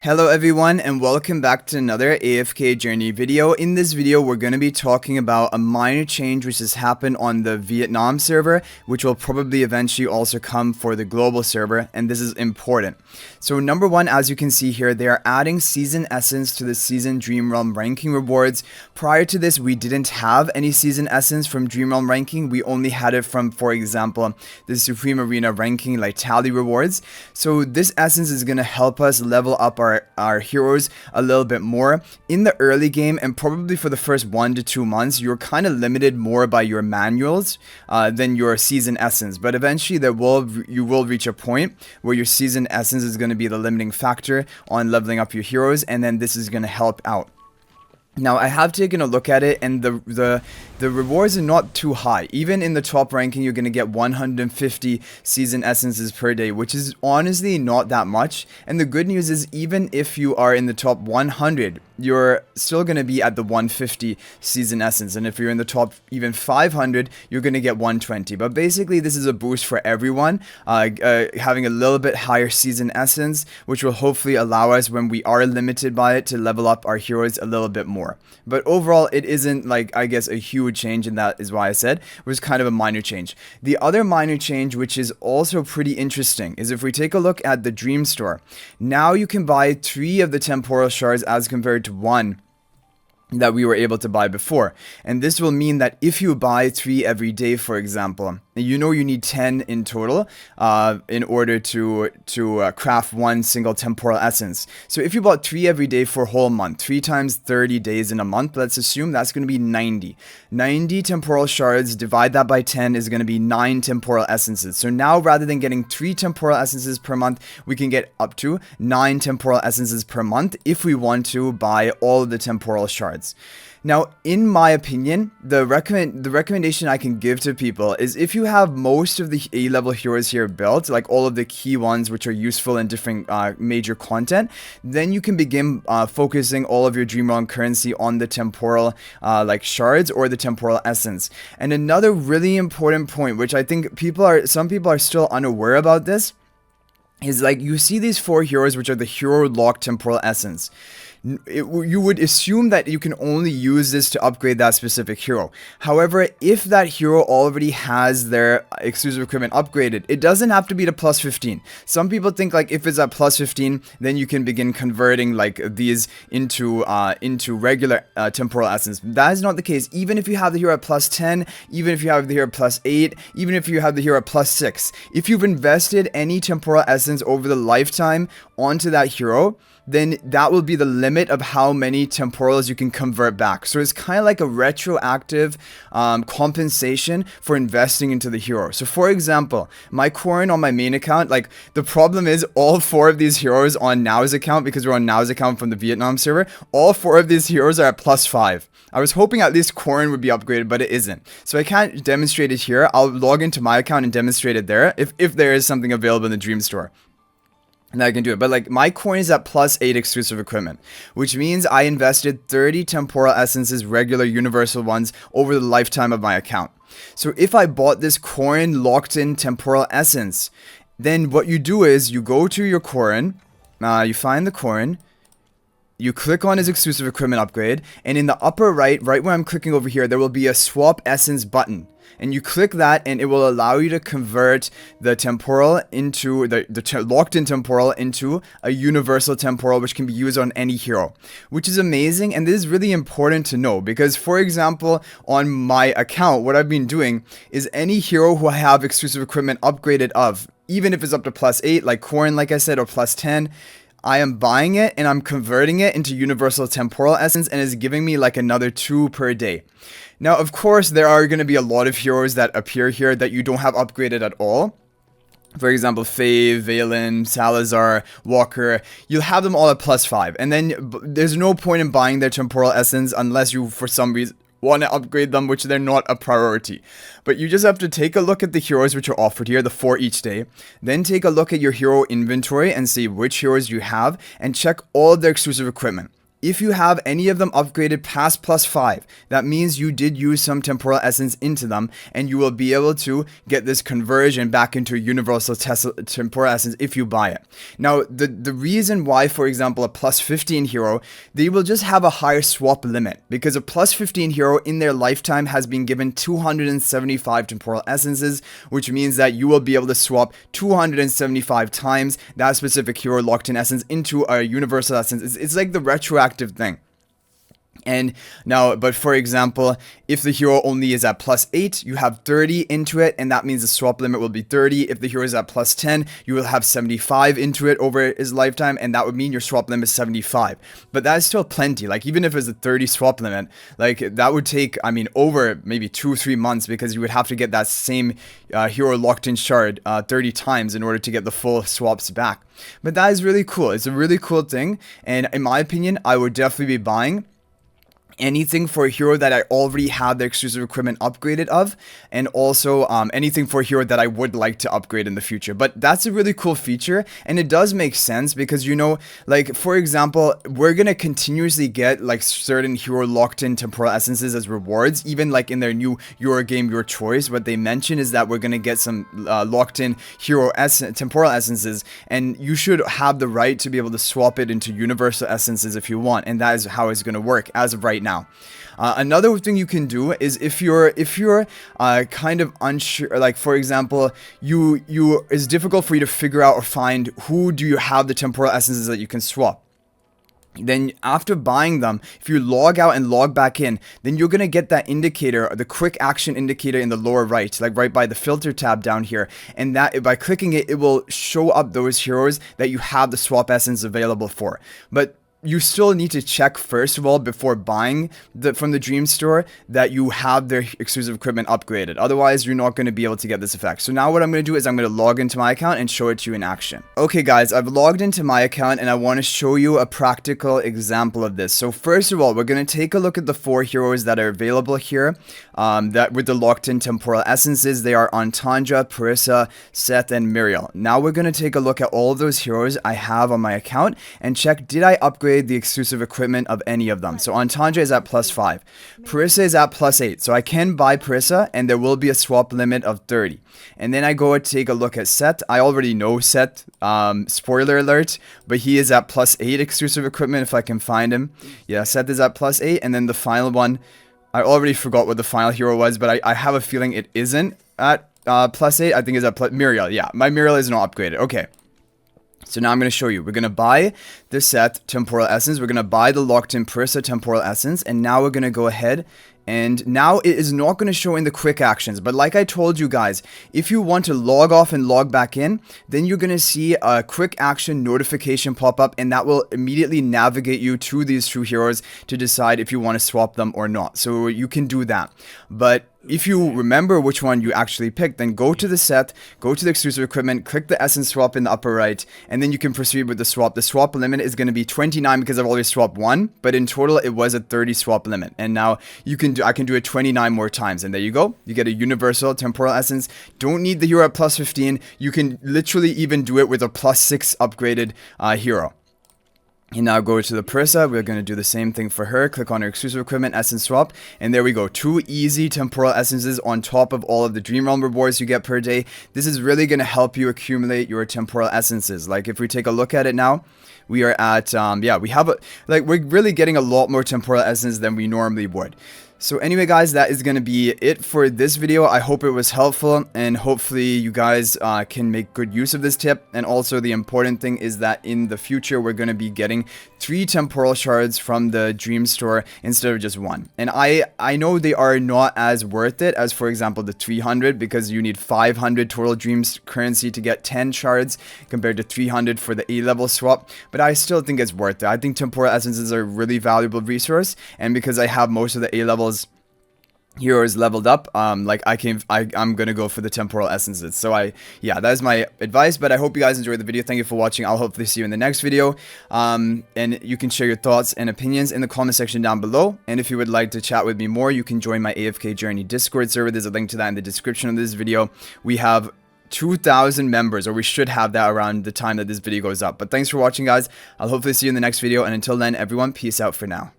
Hello everyone and welcome back to another AFK journey video. In this video we're going to be talking about a minor change which has happened on the Vietnam server, which will probably eventually also come for the global server, and this is important. So number one, as you can see here, they are adding season essence to the season Dream Realm ranking rewards. Prior to this we didn't have any season essence from Dream Realm ranking. We only had it from, for example, the Supreme Arena ranking like tally rewards. So this essence is going to help us level up our heroes a little bit more in the early game, and probably for the first 1 to 2 months you're kind of limited more by your manuals than your season essence, but eventually you will reach a point where your season essence is going to be the limiting factor on leveling up your heroes, and then this is going to help out. Now, I have taken a look at it, and the rewards are not too high. Even in the top ranking, you're going to get 150 season essences per day, which is honestly not that much. And the good news is, even if you are in the top 100, you're still going to be at the 150 season essence. And if you're in the top even 500, you're going to get 120. But basically, this is a boost for everyone, having a little bit higher season essence, which will hopefully allow us, when we are limited by it, to level up our heroes a little bit more. But overall, it isn't, like, I guess, a huge change, and that is why I said it was kind of a minor change. The other minor change, which is also pretty interesting, is if we take a look at the Dream Store. Now you can buy 3 of the Temporal Shards as compared to 1 that we were able to buy before. And this will mean that if you buy 3 every day, for example, you know you need 10 in total in order to craft 1 single temporal essence. So if you bought 3 every day for a whole month, 3 times 30 days in a month, let's assume that's going to be 90 temporal shards. Divide that by 10 is going to be 9 temporal essences. So now, rather than getting 3 temporal essences per month, we can get up to 9 temporal essences per month if we want to buy all of the temporal shards. Now, in my opinion, the recommendation I can give to people is, if you have most of the A-level heroes here built, like all of the key ones which are useful in different major content, then you can begin focusing all of your Dream Realm currency on the temporal like shards or the temporal essence. And another really important point, which I think some people are still unaware about this, is, like, you see these 4 heroes which are the hero locked temporal essence. You would assume that you can only use this to upgrade that specific hero. However, if that hero already has their exclusive equipment upgraded, it doesn't have to be to plus 15. Some people think, like, if it's at plus 15, then you can begin converting, like, these into regular temporal essence. That is not the case. Even if you have the hero at plus 10, even if you have the hero at plus 8, even if you have the hero at plus 6, if you've invested any temporal essence over the lifetime onto that hero, then that will be the limit of how many temporals you can convert back. So it's kind of like a retroactive compensation for investing into the hero. So for example, my coin on my main account, like, the problem is all 4 of these heroes on Now's account, because we're on Now's account from the Vietnam server, all 4 of these heroes are at plus 5. I was hoping at least Corrin would be upgraded, but it isn't. So I can't demonstrate it here. I'll log into my account and demonstrate it there if there is something available in the Dream Store. And I can do it. But, like, my coin is at plus 8 exclusive equipment, which means I invested 30 temporal essences, regular universal ones, over the lifetime of my account. So if I bought this coin locked in temporal essence, then what you do is you go to your coin, you find the coin, you click on his exclusive equipment upgrade, and in the upper right where I'm clicking over here, there will be a swap essence button. And you click that, and it will allow you to convert the temporal into the locked in temporal into a universal temporal, which can be used on any hero, which is amazing. And this is really important to know, because, for example, on my account, what I've been doing is any hero who I have exclusive equipment upgraded of, even if it's up to plus 8, like Corrin, like I said, or plus 10, I am buying it and I'm converting it into universal temporal essence, and it's giving me like another 2 per day. Now, of course, there are going to be a lot of heroes that appear here that you don't have upgraded at all. For example, Faye, Valen, Salazar, Walker, you'll have them all at plus 5. And then there's no point in buying their temporal essence unless you, for some reason, want to upgrade them, which they're not a priority. But you just have to take a look at the heroes which are offered here, the 4 each day. Then take a look at your hero inventory and see which heroes you have, and check all of their exclusive equipment. if you have any of them upgraded past +5, that means you did use some temporal essence into them, and you will be able to get this conversion back into a universal temporal essence if you buy it. Now, the reason why, for example, a +15 hero, they will just have a higher swap limit, because a +15 hero in their lifetime has been given 275 temporal essences, which means that you will be able to swap 275 times that specific hero locked in essence into a universal essence. It's like the retroactive thing. And now, but for example, if the hero only is at +8, you have 30 into it, and that means the swap limit will be 30. If the hero is at +10, you will have 75 into it over his lifetime, and that would mean your swap limit is 75. But that is still plenty. Like, even if it's a 30 swap limit, like, that would take, I mean, over maybe 2-3 months, because you would have to get that same hero locked in shard 30 times in order to get the full swaps back. But that is really cool. It's a really cool thing, and in my opinion, I would definitely be buying anything for a hero that I already have the exclusive equipment upgraded of, and also anything for a hero that I would like to upgrade in the future. But that's a really cool feature, and it does make sense because, you know, like, for example, we're gonna continuously get like certain hero locked in temporal essences as rewards, even like in their new Your Game Your Choice. What they mention is that we're gonna get some locked in hero temporal essences, and you should have the right to be able to swap it into universal essences if you want, and that is how it's gonna work as of right now. Another thing you can do is if you're kind of unsure, like, for example, it's difficult for you to figure out or find who do you have the temporal essences that you can swap. Then after buying them, if you log out and log back in, then you're going to get that indicator, the quick action indicator in the lower right, like right by the filter tab down here. And that by clicking it, it will show up those heroes that you have the swap essence available for. But you still need to check first of all before buying from the Dream Store that you have their exclusive equipment upgraded. Otherwise, you're not going to be able to get this effect. So now what I'm going to do is I'm going to log into my account and show it to you in action. Okay guys, I've logged into my account and I want to show you a practical example of this. So first of all, we're going to take a look at the 4 heroes that are available here that with the locked in temporal essences. They are Antandra, Parissa, Seth, and Muriel. Now we're going to take a look at all of those heroes I have on my account and check, did I upgrade the exclusive equipment of any of them. So Antandra is at +5. Parissa is at +8. So I can buy Parissa and there will be a swap limit of 30. And then I go and take a look at Seth. I already know Seth, spoiler alert, but he is at +8 exclusive equipment if I can find him. Yeah, Seth is at +8. And then the final one, I already forgot what the final hero was, but I have a feeling it isn't at +8. I think it's at Muriel. Yeah, my Muriel is not upgraded. Okay. So now I'm going to show you. We're going to buy the Seth Temporal Essence. We're going to buy the locked in Parissa Temporal Essence. And now we're going to go ahead. And now it is not going to show in the quick actions. But like I told you guys, if you want to log off and log back in, then you're going to see a quick action notification pop up. And that will immediately navigate you to these 2 heroes to decide if you want to swap them or not. So you can do that. But if you remember which one you actually picked, then go to the Seth, go to the exclusive equipment, click the essence swap in the upper right, and then you can proceed with the swap. The swap limit is going to be 29 because I've already swapped 1, but in total it was a 30 swap limit. And now I can do it 29 more times, and there you go. You get a universal temporal essence. Don't need the hero at +15. You can literally even do it with a +6 upgraded hero. And now go to the Parissa. We're going to do the same thing for her. Click on her exclusive equipment, essence swap. And there we go. 2 easy temporal essences on top of all of the Dream Realm rewards you get per day. This is really going to help you accumulate your temporal essences. Like if we take a look at it now, we are at, yeah, we have we're really getting a lot more temporal essence than we normally would. So anyway guys, that is going to be it for this video. I hope it was helpful, and hopefully you guys can make good use of this tip. And also the important thing is that in the future we're going to be getting 3 temporal shards from the Dream Store instead of just 1. And I know they are not as worth it as, for example, the 300, because you need 500 total dreams currency to get 10 shards compared to 300 for the A-level swap. But I still think it's worth it. I think temporal essences are a really valuable resource, and because I have most of the A-levels heroes leveled up, like I'm gonna go for the temporal essences. So yeah, that is my advice. But I hope you guys enjoyed the video. Thank you for watching. I'll hopefully see you in the next video, and you can share your thoughts and opinions in the comment section down below. And if you would like to chat with me more, you can join my AFK Journey Discord server. There's a link to that in the description of this video. We have 2,000 members, or we should have that around the time that this video goes up. But thanks for watching, guys. I'll hopefully see you in the next video, and until then, everyone, peace out for now.